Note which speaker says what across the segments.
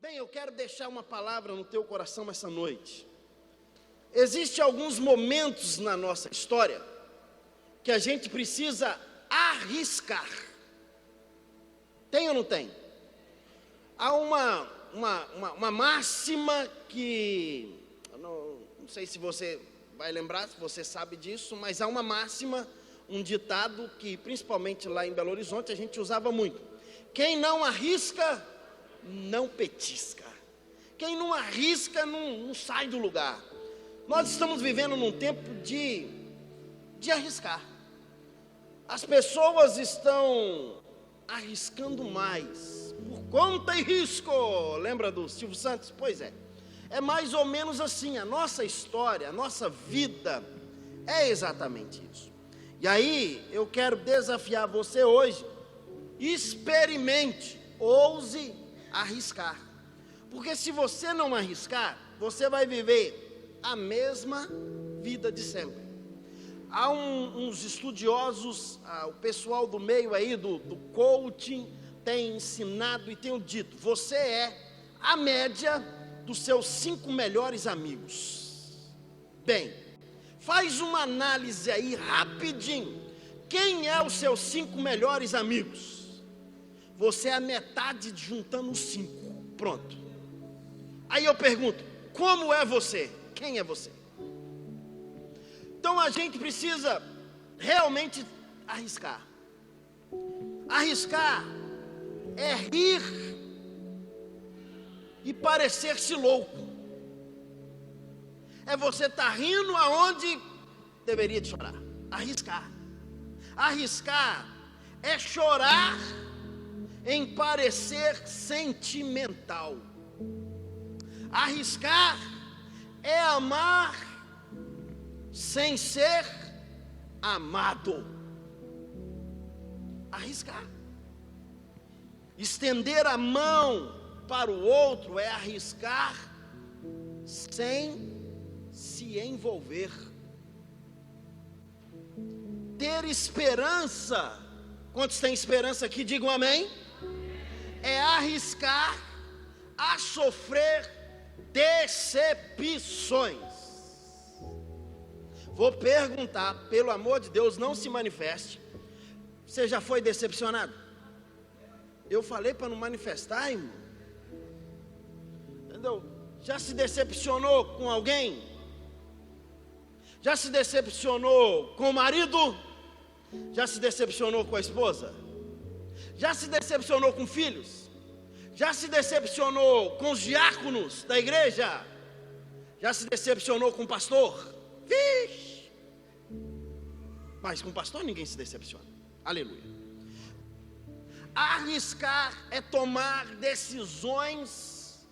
Speaker 1: Bem, eu quero deixar uma palavra no teu coração essa noite. Existem alguns momentos na nossa história que a gente precisa arriscar. Tem ou não tem? Há uma máxima que, não sei se você vai lembrar, se você sabe disso, mas há uma máxima, um ditado que principalmente lá em Belo Horizonte a gente usava muito. Quem não arrisca, não petisca. Quem não arrisca, não sai do lugar. Nós estamos vivendo num tempo de arriscar. As pessoas estão arriscando mais, por conta e risco. Lembra do Silvio Santos? Pois é. É mais ou menos assim, a nossa história, a nossa vida é exatamente isso. E aí, eu quero desafiar você hoje, experimente, ouse arriscar. Porque se você não arriscar, você vai viver a mesma vida de sempre. Há uns estudiosos, o pessoal do meio aí do coaching tem ensinado e tem dito: você é a média dos seus 5 melhores amigos. Bem, faz uma análise aí rapidinho. Quem é os seus 5 melhores amigos? Você é a metade juntando os 5. Pronto. Aí eu pergunto: como é você? Quem é você? Então a gente precisa realmente arriscar. Arriscar é rir e parecer-se louco. É você estar rindo aonde deveria de chorar. Arriscar. Arriscar é chorar em parecer sentimental. Arriscar é amar sem ser amado. Arriscar. Estender a mão para o outro é arriscar sem se envolver. Ter esperança, quantos têm esperança aqui, digam amém? É arriscar a sofrer decepções. Vou perguntar, pelo amor de Deus, não se manifeste. Você já foi decepcionado? Eu falei para não manifestar, irmão. Entendeu? Já se decepcionou com alguém? Já se decepcionou com o marido? Já se decepcionou com a esposa? Já se decepcionou com filhos? Já se decepcionou com os diáconos da igreja? Já se decepcionou com o pastor? Vixe! Mas com o pastor ninguém se decepciona. Aleluia. Arriscar é tomar decisões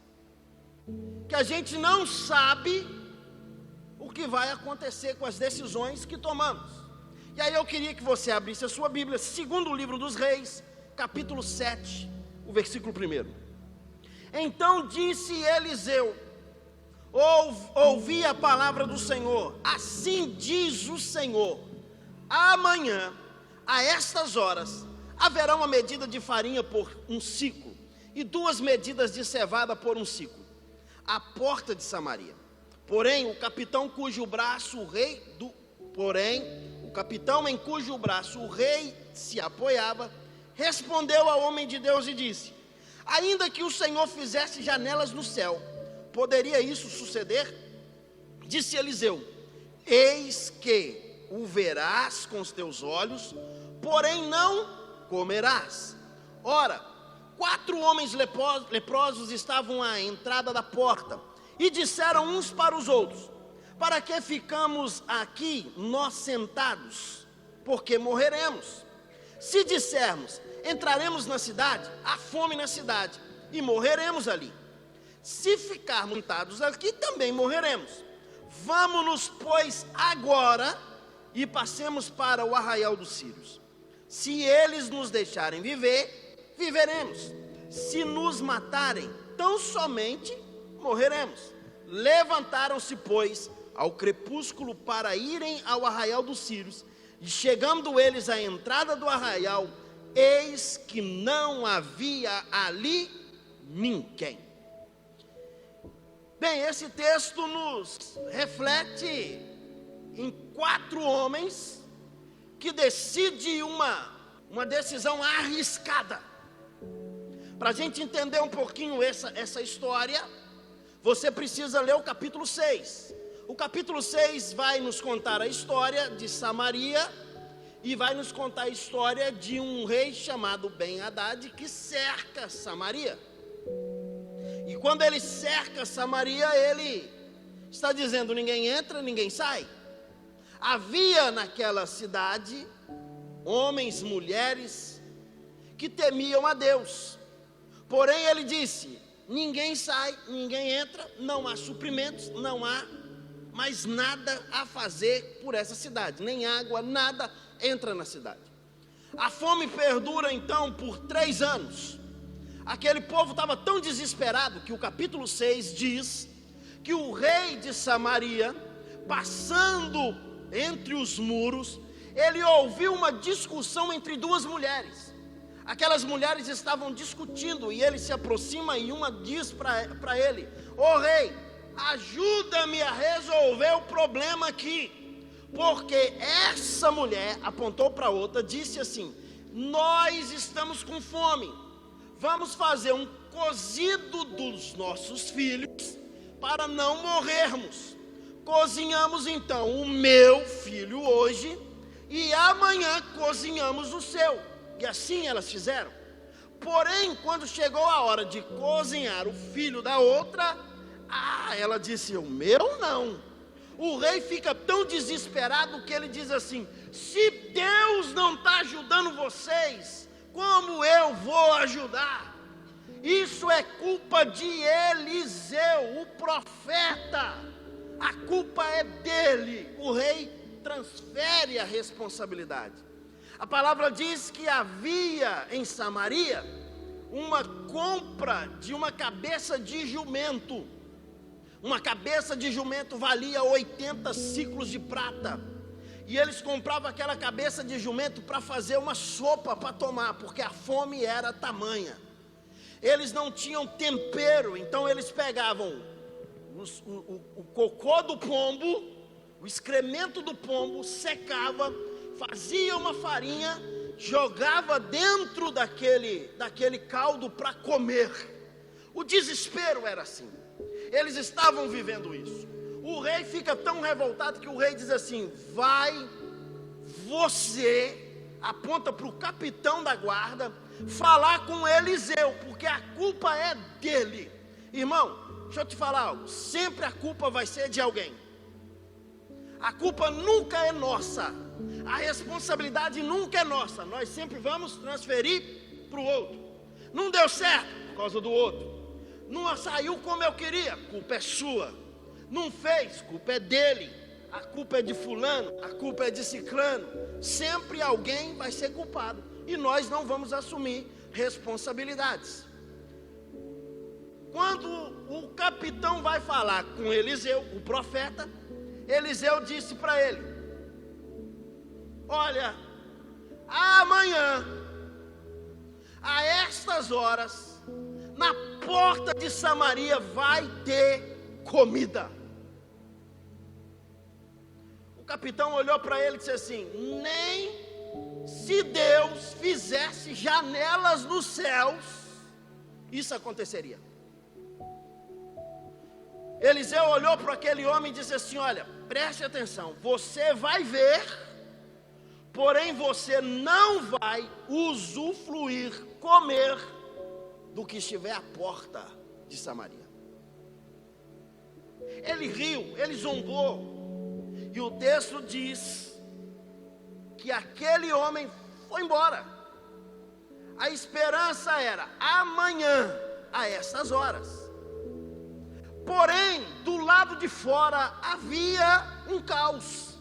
Speaker 1: que a gente não sabe o que vai acontecer com as decisões que tomamos. E aí eu queria que você abrisse a sua Bíblia, segundo o livro dos Reis, capítulo 7, o versículo 1. Então disse Eliseu: ouvi a palavra do Senhor, assim diz o Senhor: amanhã, a estas horas, haverá uma medida de farinha por 1 ciclo, e 2 medidas de cevada por 1 ciclo, à porta de Samaria. Porém, o capitão em cujo braço o rei se apoiava, respondeu ao homem de Deus e disse: ainda que o Senhor fizesse janelas no céu, poderia isso suceder? Disse Eliseu: eis que o verás com os teus olhos, porém não comerás. Ora, 4 homens leprosos estavam à entrada da porta, e disseram uns para os outros: para que ficamos aqui nós sentados? Porque morreremos. Se dissermos: entraremos na cidade, há fome na cidade, e morreremos ali. Se ficarmos sentados aqui, também morreremos. Vamos-nos, pois, agora e passemos para o arraial dos sírios. Se eles nos deixarem viver, viveremos. Se nos matarem, tão somente morreremos. Levantaram-se, pois, ao crepúsculo para irem ao arraial dos sírios. E chegando eles à entrada do arraial, eis que não havia ali ninguém. Bem, esse texto nos reflete em 4 homens que decidem uma decisão arriscada. Para a gente entender um pouquinho essa história, você precisa ler o capítulo 6. O capítulo 6 vai nos contar a história de Samaria e vai nos contar a história de um rei chamado Ben-Hadad que cerca Samaria. E quando ele cerca Samaria, ele está dizendo: ninguém entra, ninguém sai. Havia naquela cidade homens, mulheres que temiam a Deus. Porém ele disse: ninguém sai, ninguém entra, não há suprimentos, não há mais nada a fazer por essa cidade, nem água, nada entra na cidade. A fome perdura então por 3 anos. Aquele povo estava tão desesperado que o capítulo 6 diz que o rei de Samaria, passando entre os muros, ele ouviu uma discussão entre 2 mulheres. Aquelas mulheres estavam discutindo e ele se aproxima e uma diz para ele: ô rei, ajuda-me a resolver o problema aqui. Porque essa mulher apontou para outra, disse assim: nós estamos com fome, vamos fazer um cozido dos nossos filhos para não morrermos. Cozinhamos então o meu filho hoje e amanhã cozinhamos o seu. E assim elas fizeram. Porém, quando chegou a hora de cozinhar o filho da outra, ela disse: o meu não. O rei fica tão desesperado que ele diz assim: se Deus não está ajudando vocês, como eu vou ajudar? Isso é culpa de Eliseu, o profeta. A culpa é dele. O rei transfere a responsabilidade. A palavra diz que havia em Samaria uma compra de uma cabeça de jumento. Uma cabeça de jumento valia 80 ciclos de prata. E eles compravam aquela cabeça de jumento para fazer uma sopa para tomar, porque a fome era tamanha. Eles não tinham tempero, então eles pegavam o cocô do pombo, o excremento do pombo, secava, fazia uma farinha, jogava dentro daquele caldo para comer. O desespero era assim. Eles estavam vivendo isso. O rei fica tão revoltado que o rei diz assim: vai você, aponta para o capitão da guarda, falar com Eliseu, porque a culpa é dele. Irmão, deixa eu te falar algo: sempre a culpa vai ser de alguém. A culpa nunca é nossa. A responsabilidade nunca é nossa. Nós sempre vamos transferir para o outro. Não deu certo por causa do outro. Não saiu como eu queria, culpa é sua. Não fez, culpa é dele. A culpa é de fulano, a culpa é de ciclano. Sempre alguém vai ser culpado e nós não vamos assumir responsabilidades. Quando o capitão vai falar com Eliseu, o profeta, Eliseu disse para ele: olha, amanhã, a estas horas, na porta de Samaria vai ter comida. O capitão olhou para ele e disse assim: nem se Deus fizesse janelas nos céus, isso aconteceria. Eliseu olhou para aquele homem e disse assim: olha, preste atenção, você vai ver, porém você não vai usufruir, comer do que estiver à porta de Samaria. Ele riu, ele zombou. E o texto diz que aquele homem foi embora. A esperança era amanhã, a essas horas. Porém, do lado de fora havia um caos.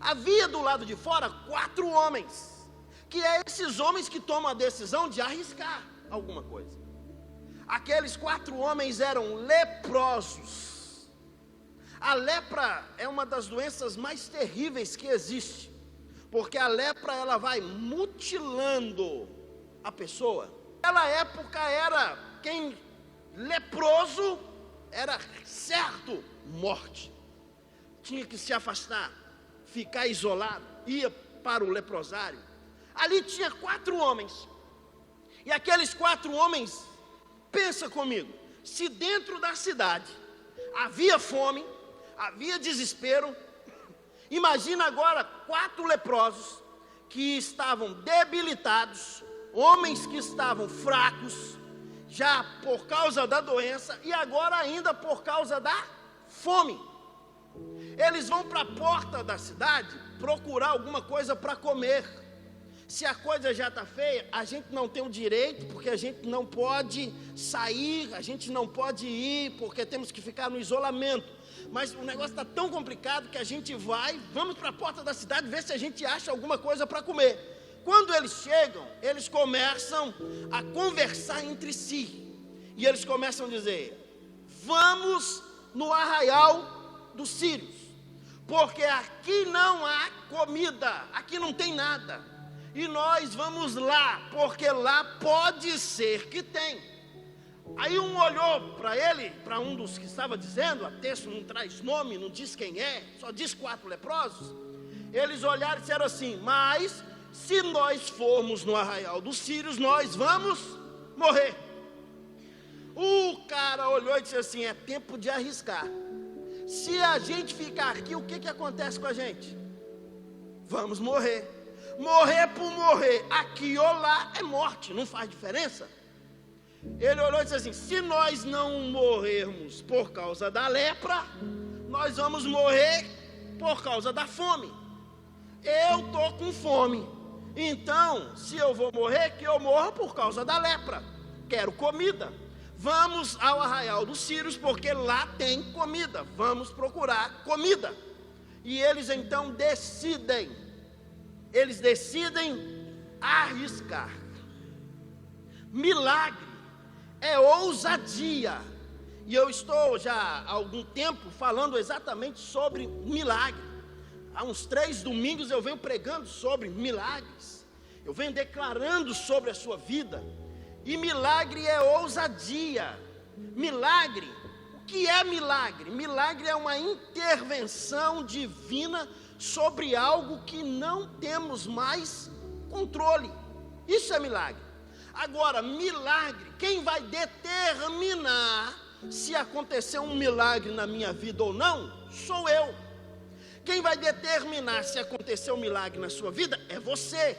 Speaker 1: Havia do lado de fora 4 homens, que é esses homens que tomam a decisão de arriscar alguma coisa. Aqueles 4 homens eram leprosos. A lepra é uma das doenças mais terríveis que existe, porque a lepra ela vai mutilando a pessoa. Naquela época era quem leproso era certo morte. Tinha que se afastar, ficar isolado, ia para o leprosário. Ali tinha 4 homens, e aqueles 4 homens, pensa comigo, se dentro da cidade havia fome, havia desespero, imagina agora 4 leprosos que estavam debilitados, homens que estavam fracos, já por causa da doença e agora ainda por causa da fome. Eles vão para a porta da cidade procurar alguma coisa para comer. Se a coisa já está feia, a gente não tem o direito, porque a gente não pode sair, a gente não pode ir, porque temos que ficar no isolamento. Mas o negócio está tão complicado que a gente vamos para a porta da cidade ver se a gente acha alguma coisa para comer. Quando eles chegam, eles começam a conversar entre si. E eles começam a dizer: vamos no arraial dos sírios, porque aqui não há comida, aqui não tem nada. E nós vamos lá, porque lá pode ser que tem. Aí um olhou para ele, para um dos que estava dizendo, a texto não traz nome, não diz quem é, só diz 4 leprosos. Eles olharam e disseram assim: mas se nós formos no arraial dos sírios, nós vamos morrer. O cara olhou e disse assim: é tempo de arriscar. Se a gente ficar aqui, o que acontece com a gente? Vamos morrer. Morrer por morrer, aqui ou lá é morte, não faz diferença. Ele olhou e disse assim: se nós não morrermos por causa da lepra, nós vamos morrer por causa da fome. Eu estou com fome, então se eu vou morrer, que eu morra por causa da lepra. Quero comida. Vamos ao arraial dos sírios, porque lá tem comida. Vamos procurar comida. E eles então decidem arriscar. Milagre é ousadia. E eu estou já há algum tempo falando exatamente sobre milagre. Há uns 3 domingos eu venho pregando sobre milagres. Eu venho declarando sobre a sua vida. E milagre é ousadia. Milagre, o que é milagre? Milagre é uma intervenção divina sobre algo que não temos mais controle. Isso é milagre. Agora, milagre, quem vai determinar se aconteceu um milagre na minha vida ou não, sou eu. Quem vai determinar se aconteceu um milagre na sua vida é você.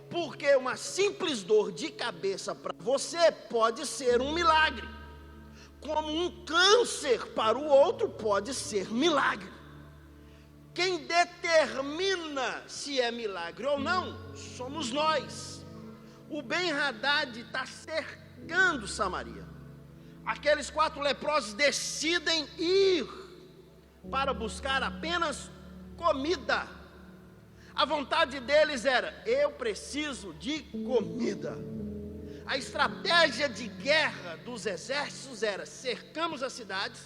Speaker 1: Porque uma simples dor de cabeça para você pode ser um milagre, como um câncer para o outro pode ser milagre. Quem determina se é milagre ou não, somos nós. O Ben-Hadad está cercando Samaria. Aqueles 4 leprosos decidem ir para buscar apenas comida. A vontade deles era: eu preciso de comida. A estratégia de guerra dos exércitos era: cercamos as cidades,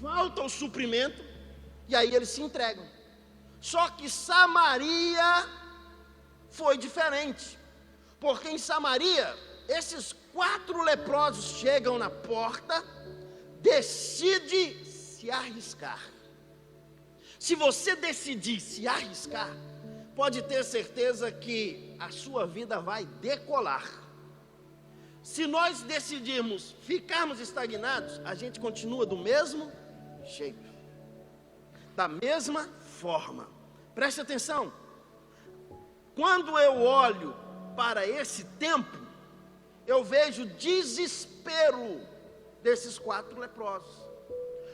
Speaker 1: falta o suprimento, e aí eles se entregam. Só que Samaria foi diferente, porque em Samaria, esses 4 leprosos chegam na porta, decide se arriscar. Se você decidir se arriscar, pode ter certeza que a sua vida vai decolar. Se nós decidirmos ficarmos estagnados, a gente continua do mesmo jeito, da mesma forma. Preste atenção. Quando eu olho para esse tempo, eu vejo desespero desses 4 leprosos.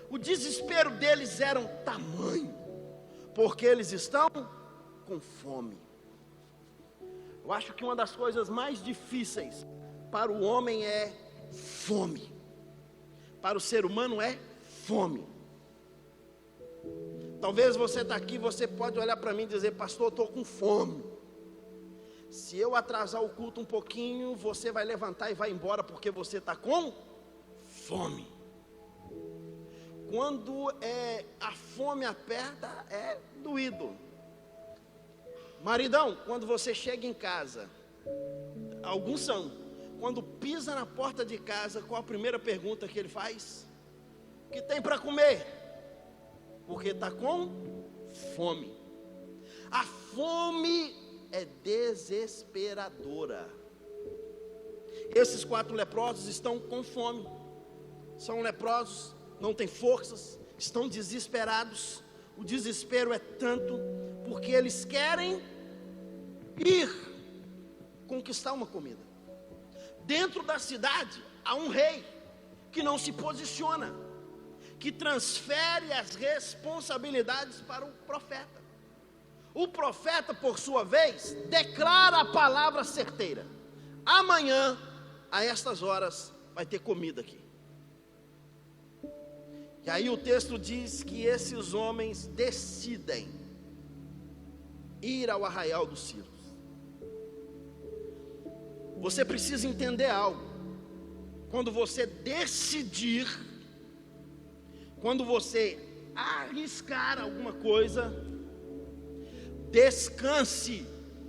Speaker 1: O desespero deles era um tamanho, porque eles estão com fome. Eu acho que uma das coisas mais difíceis para o homem é fome. Para o ser humano é fome. Talvez você está aqui, você pode olhar para mim e dizer: pastor, eu estou com fome. Se eu atrasar o culto um pouquinho, você vai levantar e vai embora porque você está com fome. Quando a fome aperta, é doído. Maridão, quando você chega em casa, alguns são, quando pisa na porta de casa, qual a primeira pergunta que ele faz? o que tem para comer, porque está com fome. A fome é desesperadora. Esses 4 leprosos estão com fome, são leprosos, não têm forças, estão desesperados. O desespero é tanto porque eles querem ir conquistar uma comida. Dentro da cidade há um rei que não se posiciona, que transfere as responsabilidades para o profeta. O profeta, por sua vez, declara a palavra certeira: amanhã, a estas horas, vai ter comida aqui. E aí o texto diz que esses homens decidem ir ao arraial dos Círios. Você precisa entender algo. Quando você decidir, quando você arriscar alguma coisa, descanse,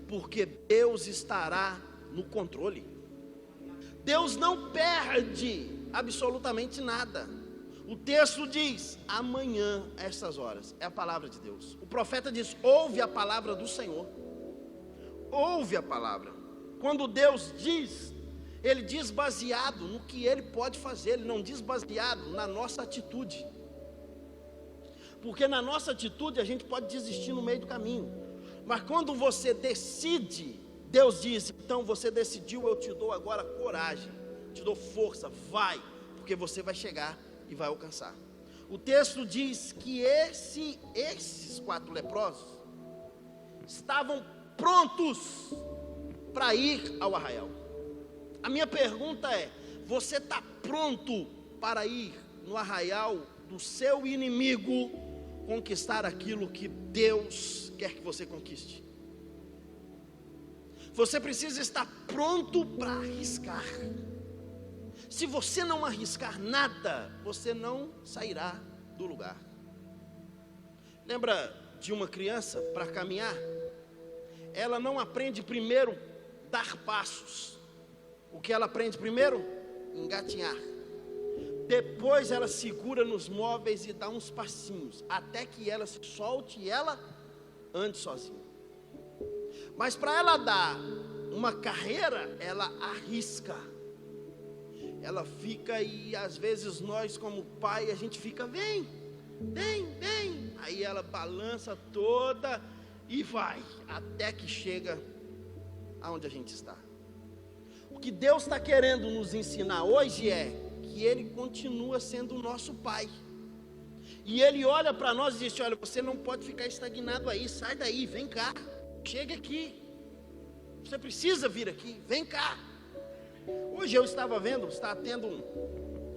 Speaker 1: porque Deus estará no controle. Deus não perde absolutamente nada. O texto diz: amanhã, a essas horas. É a palavra de Deus. O profeta diz: ouve a palavra do Senhor. Ouve a palavra. Quando Deus diz, Ele diz baseado no que Ele pode fazer. Ele não diz baseado na nossa atitude. Porque na nossa atitude a gente pode desistir no meio do caminho. Mas quando você decide, Deus diz: então você decidiu, eu te dou agora coragem, te dou força, vai, porque você vai chegar e vai alcançar. O texto diz que esses 4 leprosos estavam prontos para ir ao arraial. A minha pergunta é: você está pronto para ir no arraial do seu inimigo conquistar aquilo que Deus quer que você conquiste? Você precisa estar pronto para arriscar. Se você não arriscar nada, você não sairá do lugar. Lembra de uma criança para caminhar? Ela não aprende primeiro dar passos. O que ela aprende primeiro? Engatinhar. Depois ela segura nos móveis e dá uns passinhos, até que ela se solte e ela ande sozinha. Mas para ela dar uma carreira, ela arrisca. Ela fica, e às vezes nós como pai, a gente fica: vem. Aí ela balança toda e vai, até que chega aonde a gente está. O que Deus está querendo nos ensinar hoje é que Ele continua sendo o nosso Pai. E Ele olha para nós e diz: olha, você não pode ficar estagnado aí, sai daí, vem cá, chega aqui. Você precisa vir aqui, vem cá. Hoje eu estava vendo, está tendo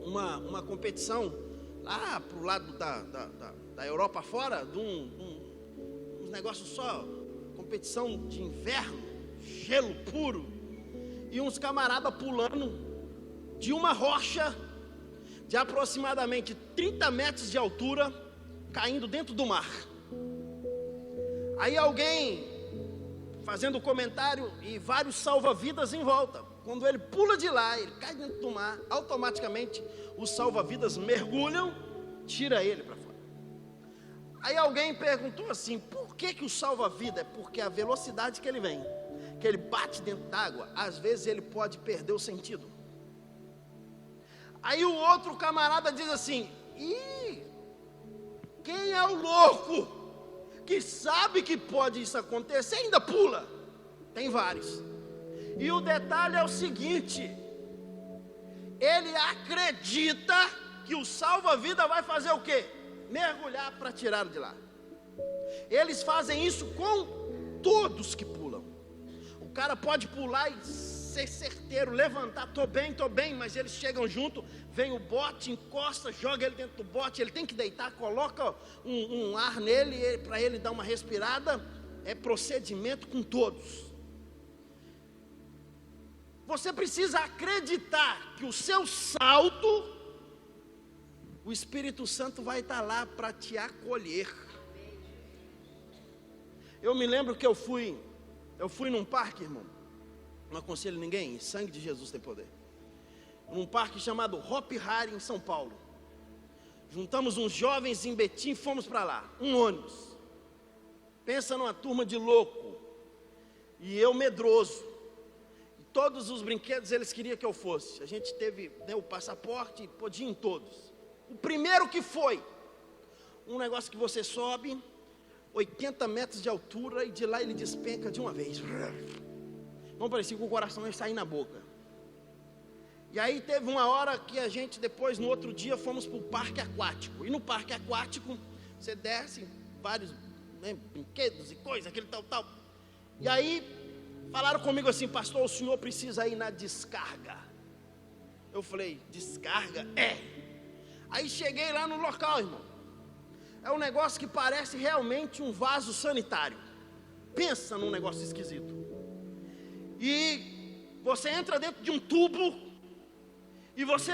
Speaker 1: uma competição lá para o lado da Europa fora, de uns negócios só, competição de inverno, gelo puro, e uns camaradas pulando de uma rocha de aproximadamente 30 metros de altura, caindo dentro do mar. Aí alguém fazendo comentário e vários salva-vidas em volta. Quando ele pula de lá, ele cai dentro do mar, automaticamente os salva-vidas mergulham, tira ele para fora. Aí alguém perguntou assim: por que o salva-vida? É porque a velocidade que ele vem, que ele bate dentro d'água, às vezes ele pode perder o sentido. Aí o outro camarada diz assim: quem é o louco que sabe que pode isso acontecer e ainda pula? Tem vários. E o detalhe é o seguinte: ele acredita que o salva-vida vai fazer o quê? Mergulhar para tirá-lo de lá. Eles fazem isso com todos que pulam. O cara pode pular e ser certeiro, levantar: tô bem, mas eles chegam junto, vem o bote, encosta, joga ele dentro do bote, ele tem que deitar, coloca um ar nele para ele dar uma respirada. É procedimento com todos. Você precisa acreditar que o seu salto, o Espírito Santo vai estar lá para te acolher. Eu me lembro que eu fui num parque, irmão, não aconselho ninguém, sangue de Jesus tem poder, num parque chamado Hopi Hari, em São Paulo. Juntamos uns jovens em Betim e fomos para lá, um ônibus. Pensa numa turma de louco. E eu medroso. E todos os brinquedos eles queriam que eu fosse. A gente teve, né, o passaporte, podia ir em todos. O primeiro que foi, um negócio que você sobe, 80 metros de altura, e de lá ele despenca de uma vez. Não parecia que o coração ia sair na boca. E aí teve uma hora que a gente depois, no outro dia, fomos para o parque aquático. E no parque aquático, você desce vários, né, brinquedos e coisas, aquele tal. E aí, falaram comigo assim: pastor, o senhor precisa ir na descarga. Eu falei: descarga? É. Aí cheguei lá no local, irmão. É um negócio que parece realmente um vaso sanitário. Pensa num negócio esquisito. E você entra dentro de um tubo. E você,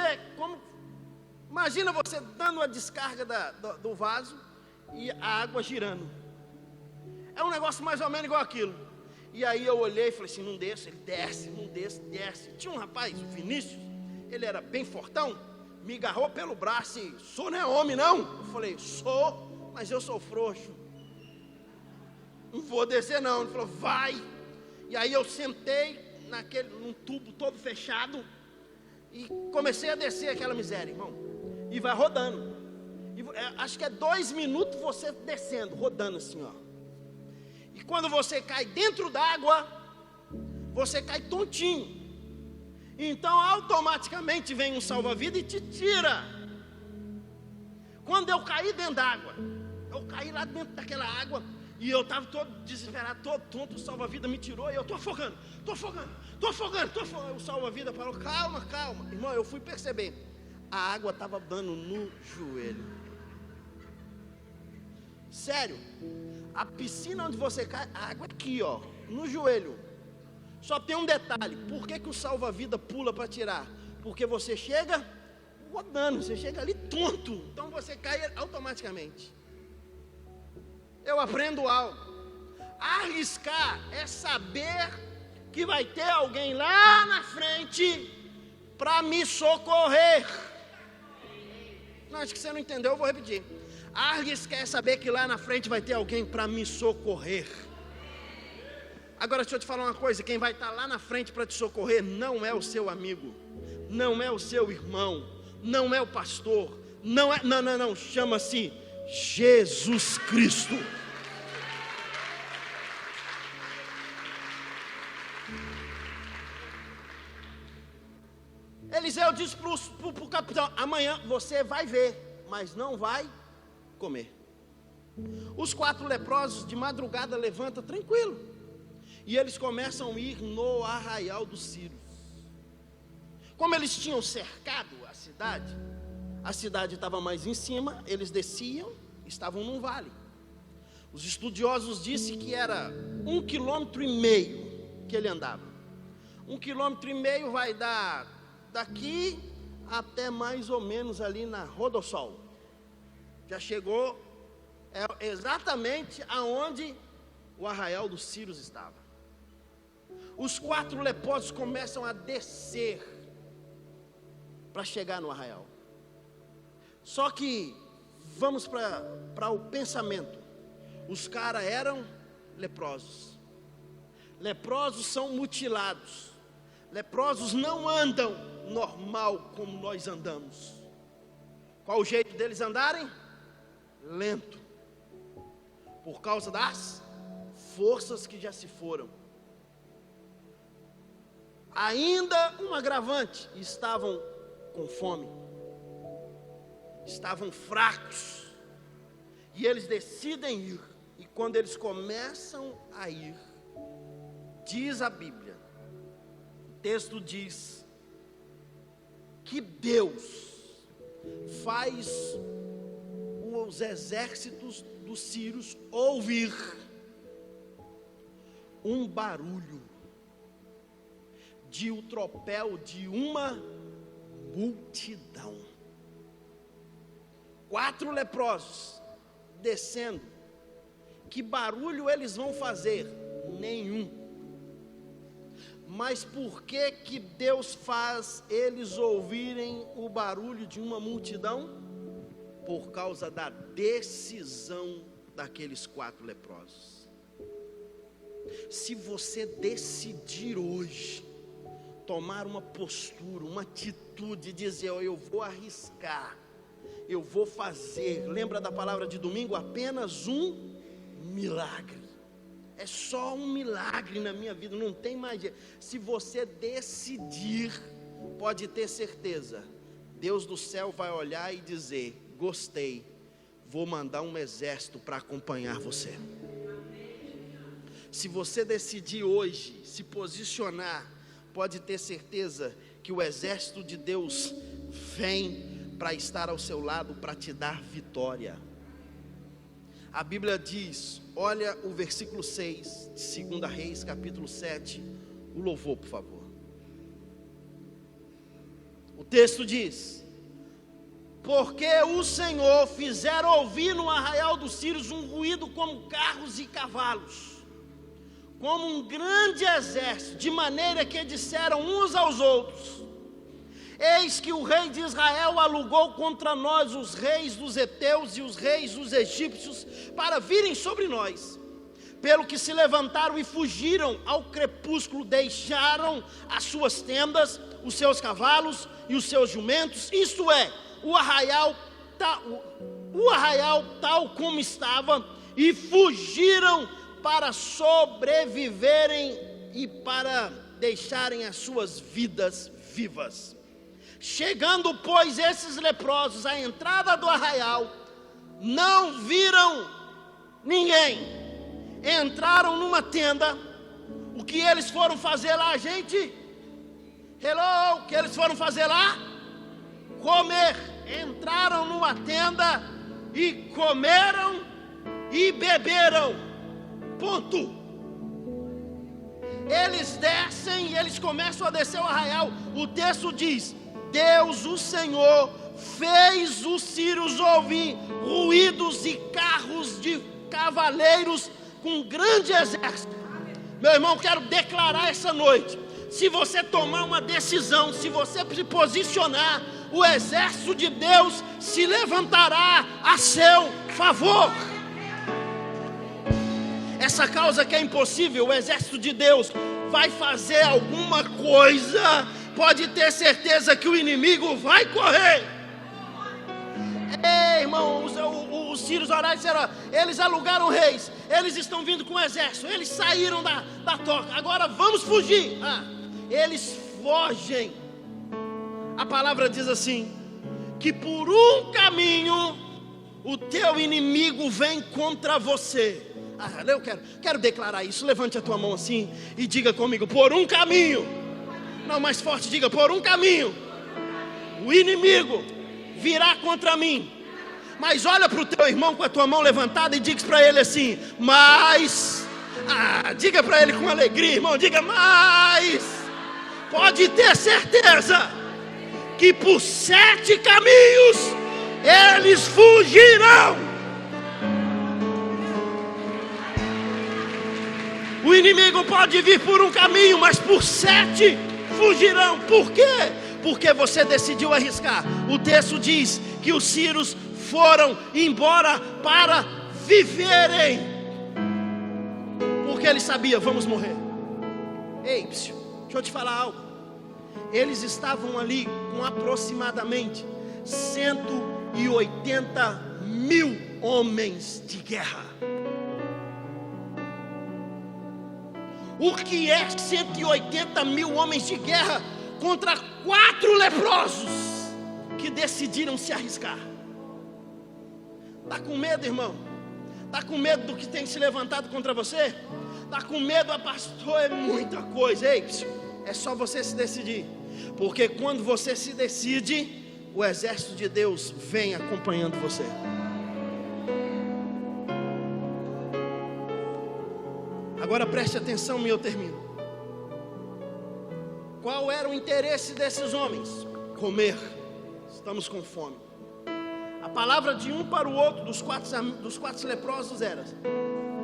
Speaker 1: imagina você dando a descarga do vaso e a água girando. É um negócio mais ou menos igual aquilo. E aí eu olhei e falei assim: não desço. Ele desce, não desce, desce. Tinha um rapaz, o Vinícius, ele era bem fortão, me agarrou pelo braço e: sou não é homem não? Eu falei: sou, mas eu sou frouxo, não vou descer não. Ele falou: vai. E aí eu sentei num tubo todo fechado e comecei a descer aquela miséria, irmão. E vai rodando. Acho que é 2 minutos você descendo, rodando assim, ó. E quando você cai dentro d'água, você cai tontinho. Então automaticamente vem um salva-vida e te tira. Quando eu caí dentro d'água, eu caí lá dentro daquela água, e eu estava todo desesperado, todo tonto. O salva-vida me tirou e eu estou afogando. O salva-vida falou: calma. Irmão, eu fui perceber, a água estava dando no joelho. Sério, a piscina onde você cai, a água aqui, ó, no joelho. Só tem um detalhe: por que o salva-vida pula para tirar? Porque você chega rodando, você chega ali tonto, então você cai automaticamente. Eu aprendo algo: arriscar é saber que vai ter alguém lá na frente para me socorrer. Não, acho que você não entendeu, eu vou repetir. Arriscar é saber que lá na frente vai ter alguém para me socorrer. Agora deixa eu te falar uma coisa: quem vai estar lá na frente para te socorrer não é o seu amigo, não é o seu irmão, não é o pastor, não, chama-se Jesus Cristo. Eliseu disse para o capitão: amanhã você vai ver, mas não vai comer. Os 4 leprosos de madrugada levantam tranquilo, e eles começam a ir no arraial dos Círios. Como eles tinham cercado a cidade estava mais em cima, eles desciam, estavam num vale. Os estudiosos dizem que era 1,5 km que ele andava. 1,5 km vai dar daqui até mais ou menos ali na Rodossol. Já chegou exatamente aonde o arraial dos Círios estava. Os 4 leprosos começam a descer para chegar no arraial. Só que vamos para o pensamento. Os caras eram leprosos. Leprosos são mutilados. Leprosos não andam normal como nós andamos. Qual o jeito deles andarem? Lento. Por causa das forças que já se foram. Ainda um agravante: estavam com fome, estavam fracos, e eles decidem ir. E quando eles começam a ir, diz a Bíblia, o texto diz que Deus faz os exércitos dos sírios ouvir um barulho de o tropel de uma multidão. 4 leprosos descendo. Que barulho eles vão fazer? Nenhum. Mas por que Deus faz eles ouvirem o barulho de uma multidão? por causa da decisão daqueles 4 leprosos. Se você decidir hoje tomar uma postura, uma atitude, dizer: eu vou arriscar, eu vou fazer. Lembra da palavra de domingo? Apenas um milagre. É só um milagre na minha vida, não tem mais jeito. Se você decidir, pode ter certeza, Deus do céu vai olhar e dizer: gostei, vou mandar um exército para acompanhar você. Se você decidir hoje se posicionar, pode ter certeza que o exército de Deus vem para estar ao seu lado, para te dar vitória. A Bíblia diz, olha o versículo 6 de 2 Reis, capítulo 7, o louvor, por favor. O texto diz: porque o Senhor fizera ouvir no arraial dos sírios um ruído como carros e cavalos, como um grande exército, de maneira que disseram uns aos outros: eis que o rei de Israel alugou contra nós os reis dos heteus e os reis dos egípcios para virem sobre nós. Pelo que se levantaram e fugiram ao crepúsculo, deixaram as suas tendas, os seus cavalos e os seus jumentos, isto é, o arraial tal como estava, e fugiram para sobreviverem e para deixarem as suas vidas vivas. Chegando, pois, esses leprosos à entrada do arraial, não viram ninguém. Entraram numa tenda. O que eles foram fazer lá, gente? Hello, o que eles foram fazer lá? Comer. Entraram numa tenda e comeram e beberam. Ponto. Eles descem e eles começam a descer o arraial. O texto diz: Deus, o Senhor, fez os sírios ouvir ruídos e carros de cavaleiros com grande exército. Meu irmão, quero declarar essa noite: se você tomar uma decisão, se você se posicionar, o exército de Deus se levantará a seu favor. Essa causa que é impossível, o exército de Deus vai fazer alguma coisa. Pode ter certeza que o inimigo vai correr. Ei, irmão, os sírios oraram e disseram: eles alugaram reis, eles estão vindo com o exército, eles saíram da toca, agora vamos fugir. Eles fogem. A palavra diz assim: que por um caminho o teu inimigo vem contra você. Eu quero declarar isso. Levante a tua mão assim e diga comigo: por um caminho. Não, mais forte, diga: por um caminho o inimigo virá contra mim. Mas olha para o teu irmão com a tua mão levantada e diga para ele assim: mas, diga para ele com alegria, irmão, diga: mas, pode ter certeza que por 7 caminhos eles fugirão. O inimigo pode vir por um caminho, mas por 7 fugirão. Por quê? Porque você decidiu arriscar. O texto diz que os sírios foram embora para viverem, porque eles sabiam: vamos morrer. Ei, deixa eu te falar algo. Eles estavam ali com aproximadamente 180 mil homens de guerra. O que é 180 mil homens de guerra contra 4 leprosos que decidiram se arriscar? Está com medo, irmão? Está com medo do que tem se levantado contra você? Está com medo? Pastor, é muita coisa. Ei, é só você se decidir. Porque quando você se decide, o exército de Deus vem acompanhando você. Agora preste atenção e eu termino. Qual era o interesse desses homens? Comer. Estamos com fome. A palavra de um para o outro dos quatro leprosos era: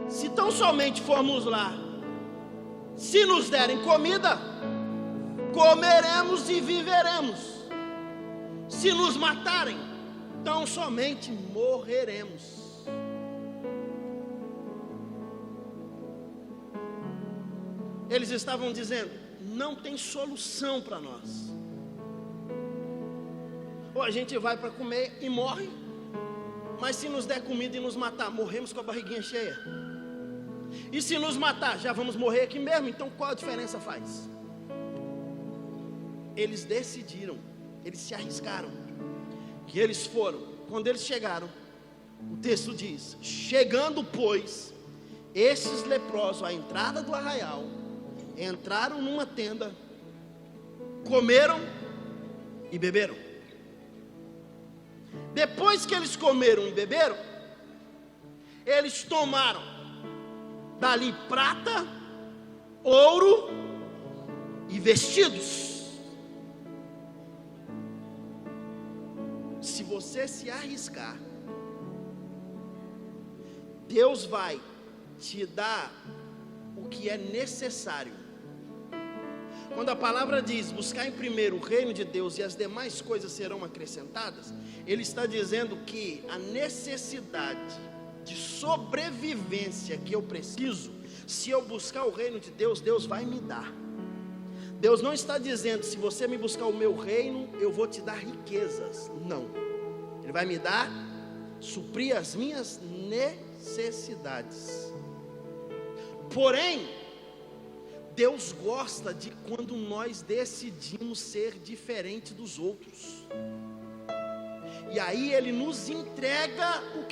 Speaker 1: se tão somente formos lá, se nos derem comida, comeremos e viveremos. Se nos matarem, tão somente morreremos. Eles estavam dizendo: não tem solução para nós. Ou a gente vai para comer e morre, mas se nos der comida e nos matar, morremos com a barriguinha cheia. E se nos matar, já vamos morrer aqui mesmo, então qual a diferença faz? Eles decidiram, eles se arriscaram, que eles foram. Quando eles chegaram, o texto diz: chegando pois esses leprosos à entrada do arraial, entraram numa tenda, comeram e beberam. Depois que eles comeram e beberam, eles tomaram dali prata, ouro e vestidos. Se você se arriscar, Deus vai te dar o que é necessário. Quando a palavra diz buscar em primeiro o reino de Deus e as demais coisas serão acrescentadas, Ele está dizendo que a necessidade de sobrevivência que eu preciso, se eu buscar o reino de Deus, Deus vai me dar. Deus não está dizendo: se você me buscar o meu reino, eu vou te dar riquezas. Não, Ele vai me dar, suprir as minhas necessidades. Porém, Deus gosta de quando nós decidimos ser diferente dos outros. E aí Ele nos entrega o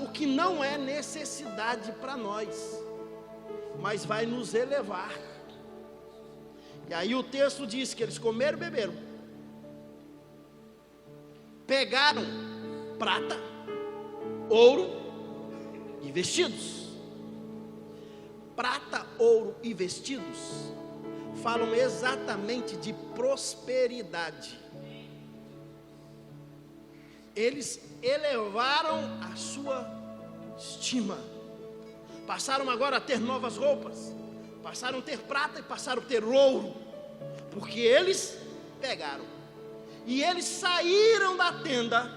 Speaker 1: que não é necessidade para nós, mas vai nos elevar. E aí o texto diz que eles comeram e beberam, pegaram prata, ouro e vestidos. Prata, ouro e vestidos falam exatamente de prosperidade. Eles elevaram a sua estima, passaram agora a ter novas roupas, passaram a ter prata e passaram a ter ouro, porque eles pegaram. E eles saíram da tenda,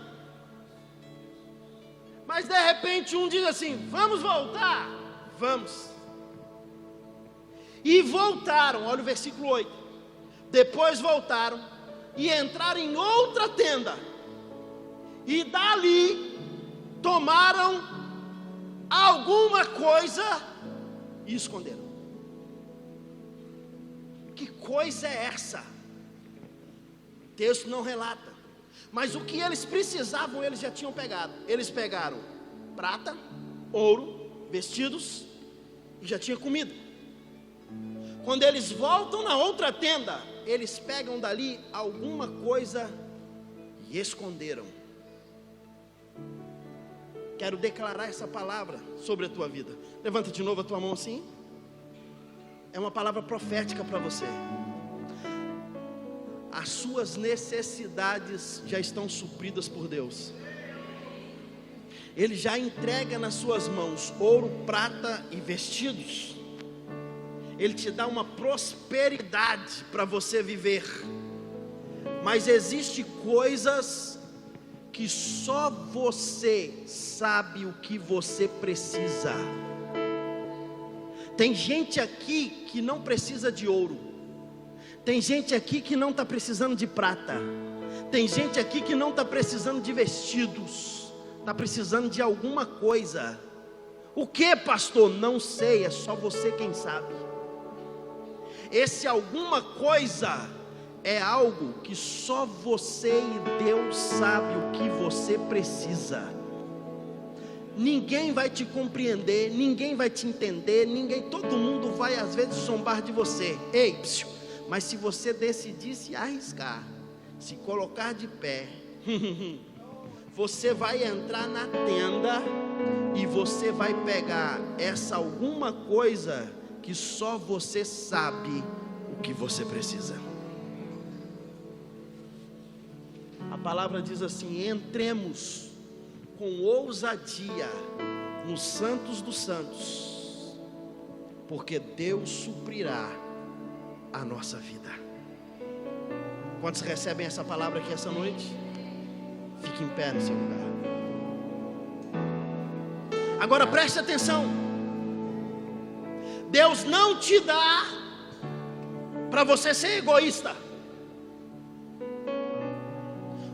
Speaker 1: mas de repente um diz assim: vamos voltar? Vamos. E voltaram, olha o versículo 8. Depois voltaram e entraram em outra tenda, e dali tomaram alguma coisa e esconderam. Que coisa é essa? O texto não relata, mas o que eles precisavam, eles já tinham pegado. Eles pegaram prata, ouro, vestidos e já tinha comida. Quando eles voltam na outra tenda, eles pegam dali alguma coisa e esconderam. Quero declarar essa palavra sobre a tua vida. Levanta de novo a tua mão assim. É uma palavra profética para você. As suas necessidades já estão supridas por Deus. Ele já entrega nas suas mãos ouro, prata e vestidos. Ele te dá uma prosperidade para você viver. Mas existem coisas que só você sabe o que você precisa. Tem gente aqui que não precisa de ouro. Tem gente aqui que não está precisando de prata. Tem gente aqui que não está precisando de vestidos. Está precisando de alguma coisa. O que, pastor? Não sei, é só você quem sabe. Esse alguma coisa é algo que só você e Deus sabe o que você precisa. Ninguém vai te compreender, ninguém vai te entender, todo mundo vai às vezes zombar de você. Ei, psiu, mas se você decidir se arriscar, se colocar de pé, você vai entrar na tenda e você vai pegar essa alguma coisa que só você sabe o que você precisa. A palavra diz assim: entremos com ousadia nos santos dos santos, porque Deus suprirá a nossa vida. Quantos recebem essa palavra aqui essa noite? Fique Fique em pé no seu lugar. Agora preste atenção. Deus não te dá para você ser egoísta.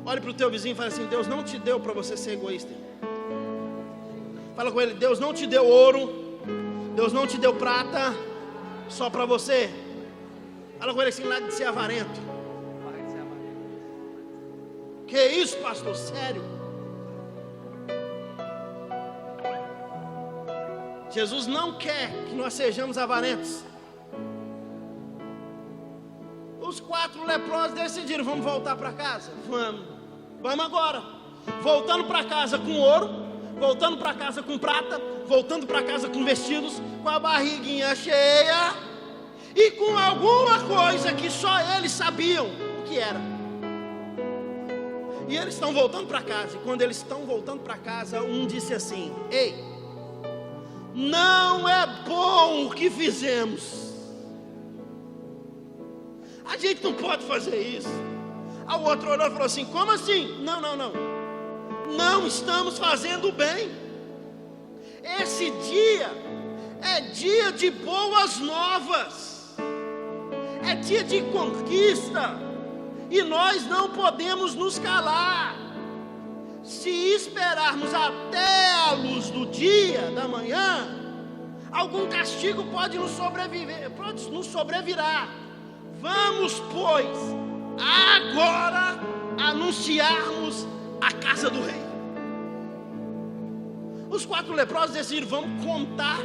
Speaker 1: Olhe para o teu vizinho e fala assim: Deus não te deu para você ser egoísta. Fala com ele: Deus não te deu ouro, Deus não te deu prata só para você. Fala com ele assim: lá de ser avarento. Que isso, pastor? Sério? Jesus não quer que nós sejamos avarentos. Os 4 leprosos decidiram: vamos voltar para casa? Vamos agora. Voltando para casa com ouro, voltando para casa com prata, voltando para casa com vestidos, com a barriguinha cheia e com alguma coisa que só eles sabiam o que era. E eles estão voltando para casa. E quando eles estão voltando para casa, um disse assim: ei, não é bom o que fizemos. A gente não pode fazer isso. A outro olhou e falou assim: como assim? Não. Não estamos fazendo bem. Esse dia é dia de boas novas. É dia de conquista. E nós não podemos nos calar. Se esperarmos até a luz do dia, da manhã, algum castigo pode nos sobrevirar. Vamos, pois, agora anunciarmos a casa do rei. Os 4 leprosos decidiram: vamos contar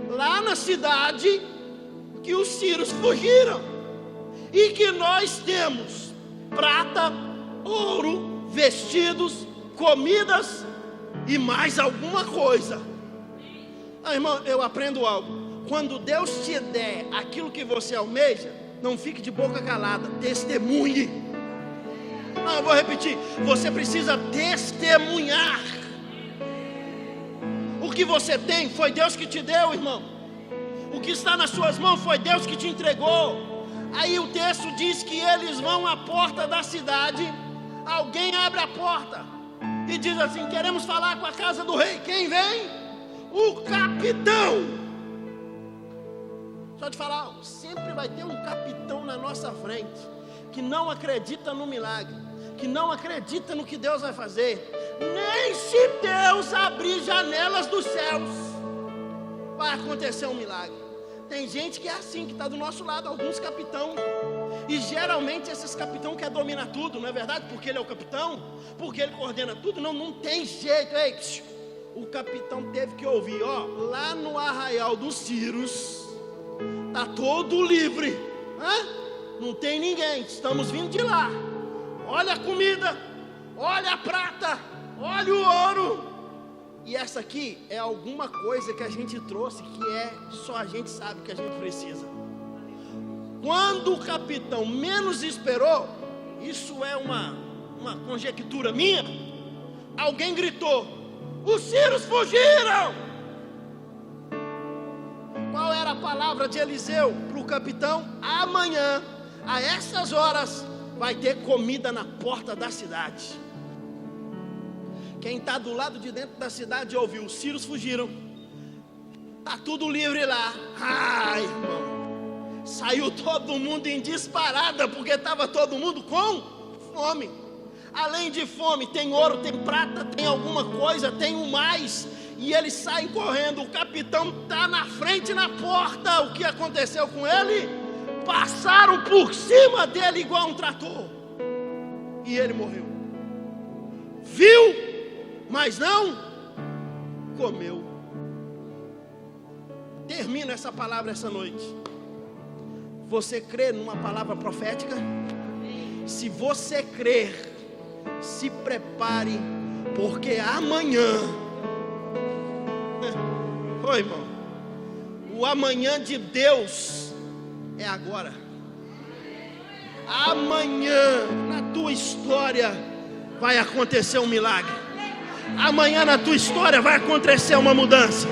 Speaker 1: lá na cidade que os sírios fugiram e que nós temos prata, ouro, vestidos, comidas e mais alguma coisa. Irmão, eu aprendo algo: quando Deus te der aquilo que você almeja, não fique de boca calada, testemunhe. Eu vou repetir: você precisa testemunhar. O que você tem foi Deus que te deu, irmão. O que está nas suas mãos foi Deus que te entregou. Aí o texto diz que eles vão à porta da cidade. Alguém abre a porta e diz assim: queremos falar com a casa do rei. Quem vem? O capitão. Só te falar, sempre vai ter um capitão na nossa frente que não acredita no milagre, que não acredita no que Deus vai fazer. Nem se Deus abrir janelas dos céus vai acontecer um milagre. Tem gente que é assim, que está do nosso lado, alguns capitão. E geralmente esses capitão quer dominar tudo, não é verdade? Porque ele é o capitão, porque ele coordena tudo. Não tem jeito. Ei, o capitão teve que ouvir: ó, lá no arraial dos Sírios está todo livre. Não tem ninguém, estamos vindo de lá. Olha a comida, olha a prata, olha o ouro. E essa aqui é alguma coisa que a gente trouxe, que só a gente sabe que a gente precisa. Quando o capitão menos esperou, isso é uma conjectura minha, alguém gritou: os sírios fugiram! Qual era a palavra de Eliseu para o capitão? Amanhã, a essas horas, vai ter comida na porta da cidade. Quem está do lado de dentro da cidade ouviu: os sírios fugiram, está tudo livre lá. Ai, irmão, saiu todo mundo em disparada, porque estava todo mundo com fome. Além de fome, tem ouro, tem prata, tem alguma coisa, tem o mais. E eles saem correndo. O capitão está na frente, na porta. O que aconteceu com ele? Passaram por cima dele igual um trator, e ele morreu. Viu, mas não comeu. Termino essa palavra essa noite. Você crê numa palavra profética? Se você crer, se prepare, porque amanhã, oi, irmão, o amanhã de Deus é agora. Amanhã na tua história vai acontecer um milagre. Amanhã na tua história vai acontecer uma mudança.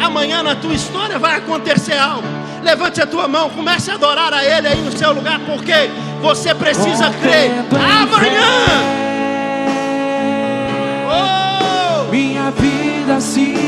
Speaker 1: Amanhã na tua história vai acontecer algo. Levante a tua mão, comece a adorar a Ele aí no seu lugar, porque você precisa crer. Amanhã
Speaker 2: vida se